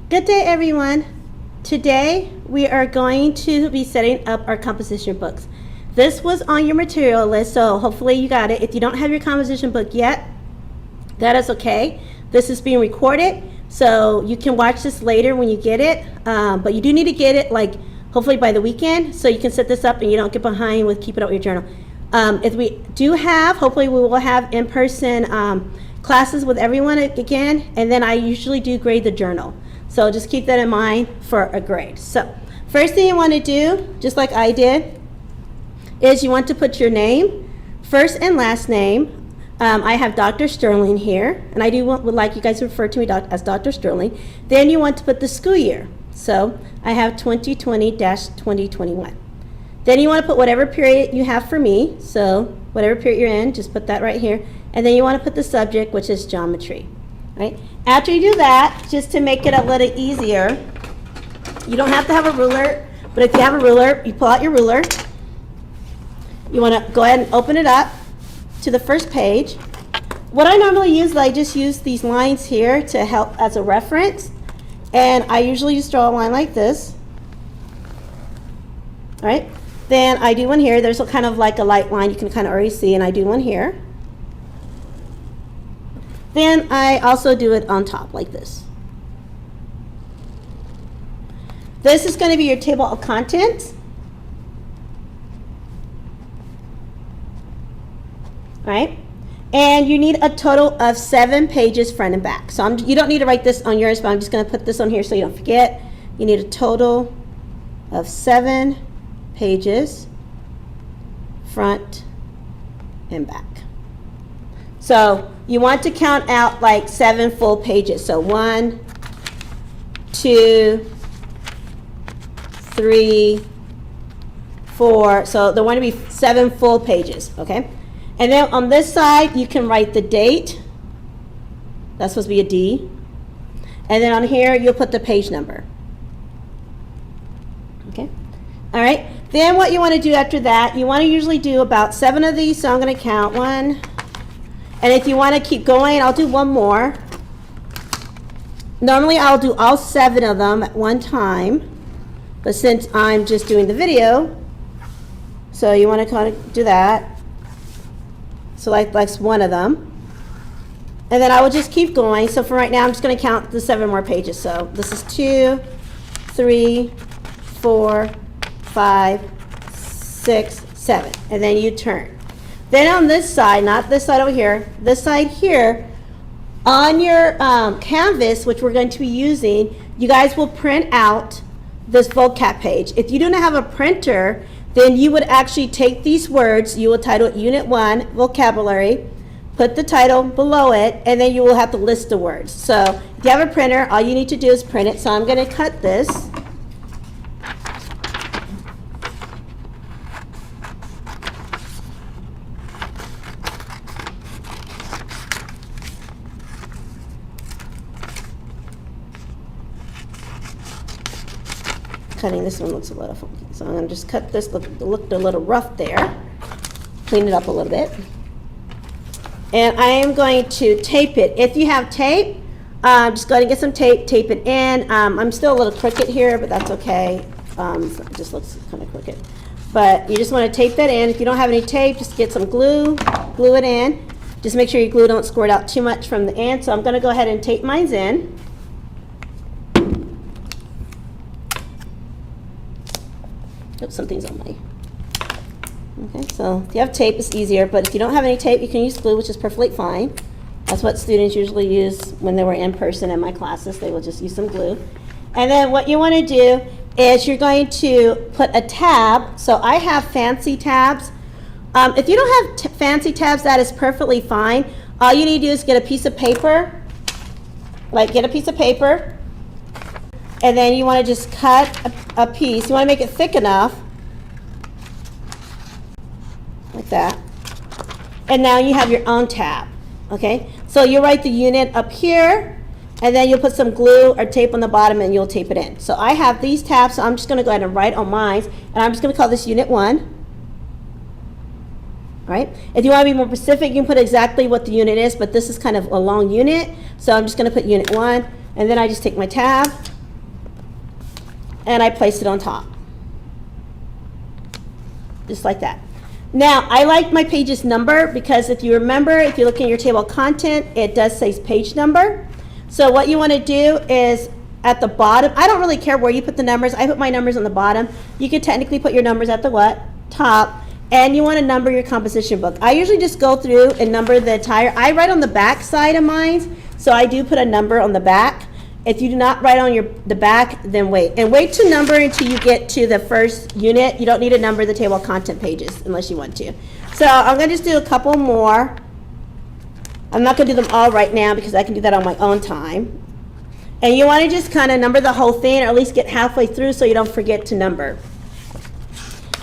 Good day, everyone. Today we are going to be setting up our composition books. This was on your material list, so hopefully you got it. If you don't have your composition book yet, that is okay. This is being recorded, so you can watch this later when you get it, but you do need to get it like hopefully by the weekend so you can set this up and you don't get behind with keeping up your journal. If we do have, hopefully we will have in-person classes with everyone again, and then I usually do grade the journal. So just keep that in mind for a grade. So first thing you want to do, just like I did, is you want to put your name, first and last name. I have Dr. Sterling here, and I would like you guys to refer to me as Dr. Sterling. Then you want to put the school year. So I have 2020-2021. Then you want to put whatever period you have for me. So whatever period you're in, just put that right here. And then you want to put the subject, which is geometry. Right? After you do that, just to make it a little easier, you don't have to have a ruler, but if you have a ruler, you pull out your ruler. You want to go ahead and open it up to the first page. What I normally use is I just use these lines here to help as a reference, and I usually just draw a line like this. All right? Then I do one here. There's a kind of like a light line you can kind of already see, and I do one here. Then I also do it on top like this. This is going to be your table of contents. All right? And you need a total of 7 pages front and back. So you don't need to write this on yours, but I'm just going to put this on here so you don't forget. You need a total of 7 pages front and back. So you want to count out like 7 full pages. So 1, 2, 3, 4. So there want to be 7 full pages, okay? And then on this side, you can write the date. That's supposed to be a D. And then on here, you'll put the page number. Okay? All right? Then what you want to do after that, you want to usually do about 7 of these. So I'm going to count 1. And if you want to keep going, I'll do one more. Normally, I'll do all 7 of them at one time. But since I'm just doing the video, so you want to kind of do that. So that's one of them. And then I will just keep going. So for right now, I'm just going to count the 7 more pages. So this is 2, 3, 4, 5, 6, 7. And then you turn. Then on this side, not this side over here, this side here, on your canvas, which we're going to be using, you guys will print out this vocab page. If you don't have a printer, then you would actually take these words, you will title it Unit 1, Vocabulary, put the title below it, and then you will have to list the words. So if you have a printer, all you need to do is print it. So I'm going to cut this. Cutting this one looks a little funky, so I'm going to just cut this. Looked a little rough there. Clean it up a little bit. And I am going to tape it. If you have tape, just go ahead and get some tape, tape it in. I'm still a little crooked here, but that's okay. It just looks kind of crooked. But you just want to tape that in. If you don't have any tape, just get some glue, glue it in. Just make sure your glue don't squirt out too much from the end. So I'm going to go ahead and tape mine in. Oops, something's on my. Okay, so if you have tape, it's easier, but if you don't have any tape, you can use glue, which is perfectly fine. That's what students usually use when they were in person in my classes. They will just use some glue. And then what you want to do is you're going to put a tab. So I have fancy tabs. If you don't have fancy tabs, that is perfectly fine. All you need to do is get a piece of paper, get a piece of paper, and then you want to just cut a piece. You want to make it thick enough, like that. And now you have your own tab, okay? So you write the unit up here, and then you'll put some glue or tape on the bottom, and you'll tape it in. So I have these tabs, so I'm just going to go ahead and write on mine, and I'm just going to call this Unit 1. All right? If you want to be more specific, you can put exactly what the unit is, but this is kind of a long unit, so I'm just going to put Unit 1, and then I just take my tab, and I place it on top. Just like that. Now, I like my pages number because if you remember, if you look in your table of content, it does say page number. So what you want to do is at the bottom, I don't really care where you put the numbers. I put my numbers on the bottom. You could technically put your numbers at the what? Top. And you want to number your composition book. I usually just go through and number the entire, I write on the back side of mine, so I do put a number on the back. If you do not write on the back, then wait. And wait to number until you get to the first unit. You don't need to number the table of content pages unless you want to. So I'm going to just do a couple more. I'm not going to do them all right now because I can do that on my own time. And you want to just kind of number the whole thing, or at least get halfway through so you don't forget to number.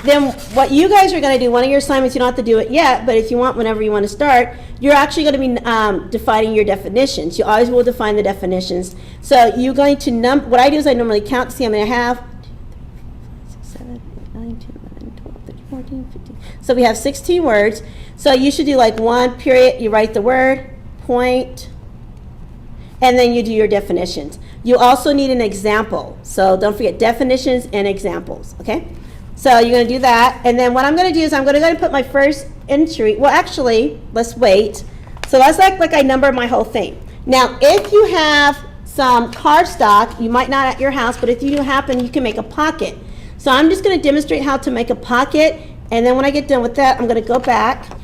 Then what you guys are going to do, one of your assignments, you don't have to do it yet, but if you want, whenever you want to start, you're actually going to be defining your definitions. You always will define the definitions. So you're going to what I do is I normally count to see how many I have. 1, 2, 3, 4, 5, 6, 7, 8, 9, 10, 11, 12, 13, 14, 15. So we have 16 words. So you should do like 1 period, you write the word, point, and then you do your definitions. You also need an example. So don't forget definitions and examples, okay? So you're going to do that, and then what I'm going to do is I'm going to go and put my first entry. Well, actually, let's wait. So let's act like I number my whole thing. Now, if you have some cardstock, you might not at your house, but if you happen, you can make a pocket. So I'm just going to demonstrate how to make a pocket, and then when I get done with that, I'm going to go back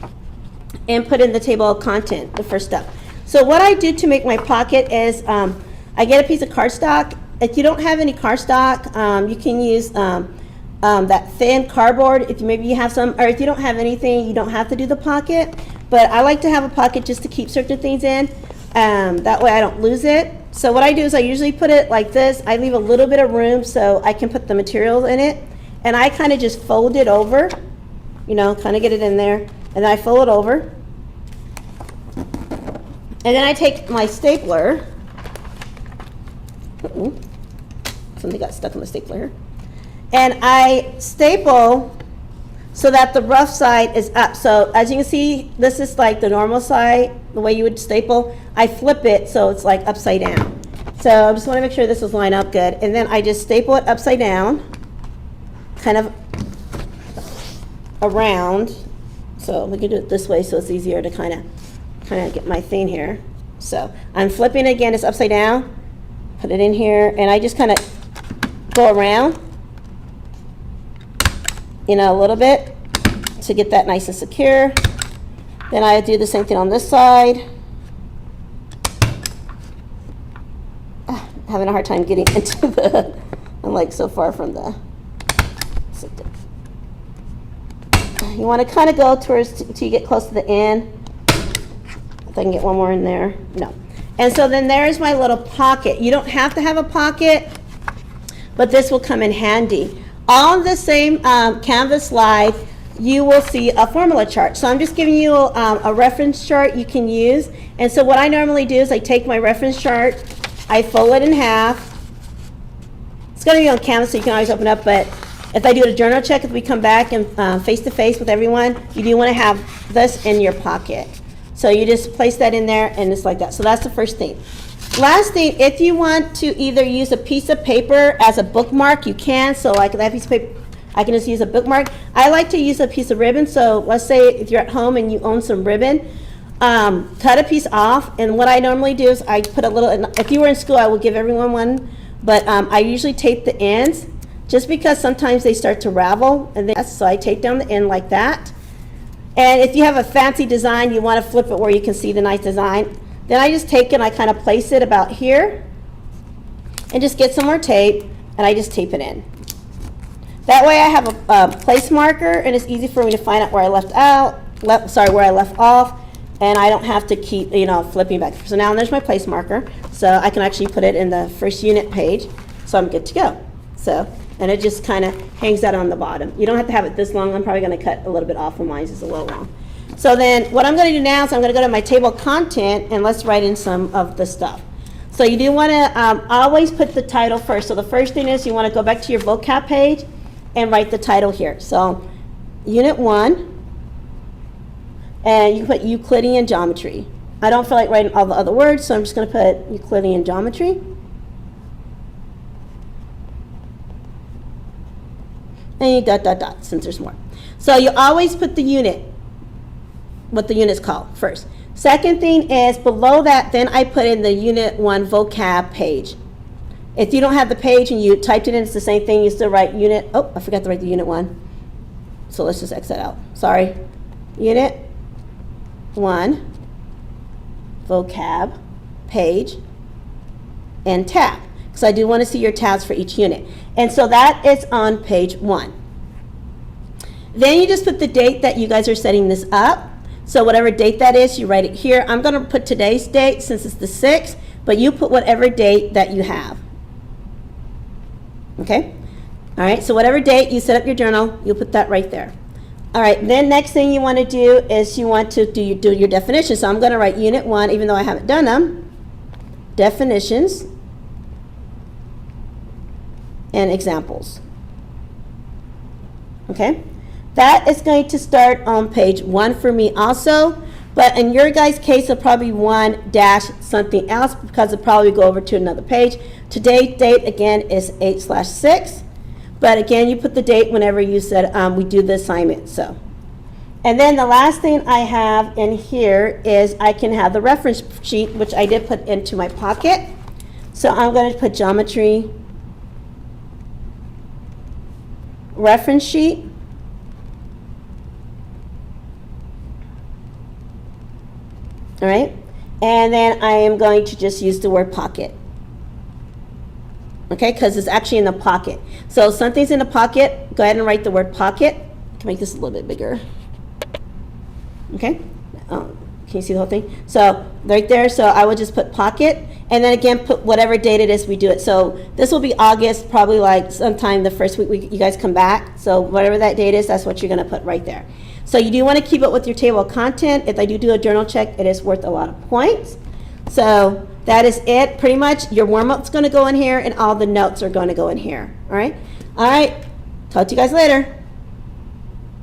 and put in the table of content, the first step. So what I do to make my pocket is I get a piece of cardstock. If you don't have any cardstock, you can use that thin cardboard. If maybe you have some, or if you don't have anything, you don't have to do the pocket. But I like to have a pocket just to keep certain things in. That way I don't lose it. So what I do is I usually put it like this. I leave a little bit of room so I can put the materials in it. And I kind of just fold it over, you know, kind of get it in there. And then I fold it over. And then I take my stapler. Something got stuck on the stapler here. And I staple so that the rough side is up. So as you can see, this is like the normal side, the way you would staple. I flip it so it's like upside down. So I just want to make sure this is lined up good. And then I just staple it upside down, kind of around. So we can do it this way so it's easier to kind of get my thing here. So I'm flipping it again, it's upside down. Put it in here, and I just kind of go around, you know, a little bit to get that nice and secure. Then I do the same thing on this side. Having a hard time getting into the, I'm like so far from the, you want to kind of go towards till you get close to the end. If I can get one more in there. No. And so then there's my little pocket. You don't have to have a pocket, but this will come in handy. On the same Canvas slide, you will see a formula chart. So I'm just giving you a reference chart you can use. And so what I normally do is I take my reference chart, I fold it in half. It's going to be on Canvas, so you can always open up, but if I do a journal check, if we come back and face-to-face with everyone, you do want to have this in your pocket. So you just place that in there, and it's like that. So that's the first thing. Last thing, if you want to either use a piece of paper as a bookmark, you can. So like that piece of paper, I can just use a bookmark. I like to use a piece of ribbon. So let's say if you're at home and you own some ribbon, cut a piece off. And what I normally do is I put a little, if you were in school, I would give everyone one. But I usually tape the ends just because sometimes they start to ravel. And then, so I tape down the end like that. And if you have a fancy design, you want to flip it where you can see the nice design. Then I just take it and I kind of place it about here and just get some more tape, and I just tape it in. That way I have a place marker, and it's easy for me to find out where I left off, and I don't have to keep, you know, flipping back. So now there's my place marker, so I can actually put it in the first unit page, so I'm good to go. So, and it just kind of hangs out on the bottom. You don't have to have it this long. I'm probably going to cut a little bit off of mine, it's a little long. So then what I'm going to do now is I'm going to go to my table of content, and let's write in some of the stuff. So you do want to always put the title first. So the first thing is you want to go back to your vocab page and write the title here. So Unit 1, and you can put Euclidean geometry. I don't feel like writing all the other words, so I'm just going to put Euclidean geometry. and you dot, dot, dot, since there's more. So you always put the unit, what the unit's called first. Second thing is below that, then I put in the Unit 1 vocab page. If you don't have the page and you typed it in, it's the same thing. You still write unit, oh, I forgot to write the Unit 1. So let's just X that out. Sorry. Unit 1 vocab page and tab. So I do want to see your tabs for each unit. And so that is on page 1. Then you just put the date that you guys are setting this up. So whatever date that is, you write it here. I'm going to put today's date since it's the 6th, but you put whatever date that you have. Okay? All right, so whatever date you set up your journal, you'll put that right there. All right, then next thing you want to do is you want to do your definitions. So I'm going to write Unit 1, even though I haven't done them. Definitions and examples. Okay? That is going to start on page 1 for me also, but in your guys' case, it'll probably be 1 dash something else because it'll probably go over to another page. Today's date, again, is 8/6, but again, you put the date whenever you said we do the assignment. So, and then the last thing I have in here is I can have the reference sheet, which I did put into my pocket. So I'm going to put geometry reference sheet. All right, and then I am going to just use the word pocket. Okay, because it's actually in the pocket. So if something's in the pocket, go ahead and write the word pocket. I can make this a little bit bigger. Okay, can you see the whole thing? So right there, so I would just put pocket, and then again, put whatever date it is we do it. So this will be August, probably like sometime the first week you guys come back. So whatever that date is, that's what you're gonna put right there. So you do want to keep it with your table of content. If I do a journal check, it is worth a lot of points. So that is it. Pretty much your warm-up's going to go in here and all the notes are going to go in here. All right? All right. Talk to you guys later.